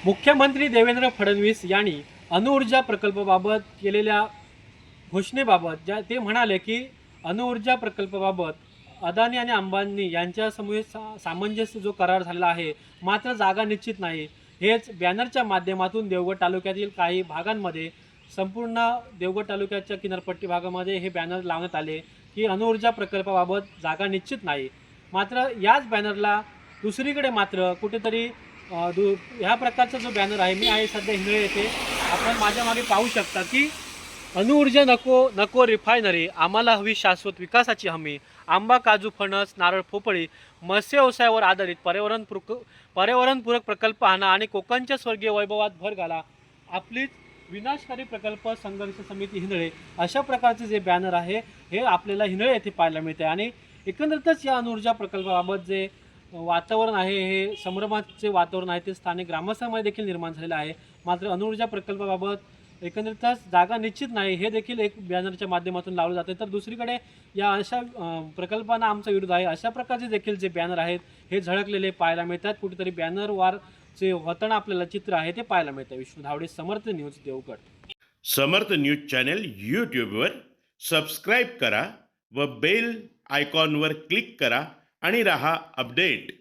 मुख्यमंत्री देवेंद्र फडणवीस यांनी अणुऊर्जा प्रकल्पाबाबत केलेल्या घोषणेबाबत ते म्हणाले की अणुऊर्जा प्रकल्पाबाबत अदानी आणि अंबानी यांच्यासमोर सामंजस्य जो करार झालेला आहे, मात्र जागा निश्चित नाही. हेच बॅनरच्या माध्यमातून देवगड तालुक्यातील काही भागांमध्ये, संपूर्ण देवगड तालुक्याच्या किनारपट्टी भागामध्ये हे बॅनर लावण्यात आले की अणुऊर्जा प्रकल्पाबाबत जागा निश्चित नाही. मात्र याच बॅनरला दुसरीकडे मात्र कुठेतरी ह्या प्रकारचा जो बॅनर आहे, मी आहे सध्या हिंगळे येथे, आपण माझ्या मागे पाहू शकता की अणुऊर्जा नको नको रिफायनरी, आम्हाला हवी शाश्वत विकासाची हमी, आंबा काजू फणस नारळ पोपळी मत्स्य व्यवसायावर आधारित पर्यावरणपूरक प्रकल्प आणा आणि कोकणच्या स्वर्गीय वैभवात भर घाला, आपलीच विनाशकारी प्रकल्प संघर्ष समिती हिंगळे, अशा प्रकारचे जे बॅनर आहे हे आपल्याला हिंगळे येथे पाहायला मिळते. आणि एकंदरीतच या अणुऊर्जा प्रकल्पाबाबत जे वातावरण आहे, हे संभ्रमाचे वातावरण आहे, ते स्थानिक ग्रामस्थांमध्ये देखील निर्माण झालेलं आहे. मात्र अणुऊर्जा प्रकल्पाबाबत एकंदरीतच जागा निश्चित नाही, हे देखील एक बॅनरच्या माध्यमातून लावलं जाते. तर दुसरीकडे या अशा प्रकल्पांना आमचा विरोध आहे, अशा प्रकारचे देखील जे बॅनर आहेत हे झळकलेले पाहायला मिळतात. कुठेतरी बॅनरवर जे होताना आपल्याला चित्र आहे ते पाहायला मिळतं. विष्णू धावडे, समर्थ न्यूज, देवगड. समर्थ न्यूज चॅनल यूट्यूबवर सबस्क्राईब करा व बेल आयकॉनवर क्लिक करा आणि रहा अपडेट.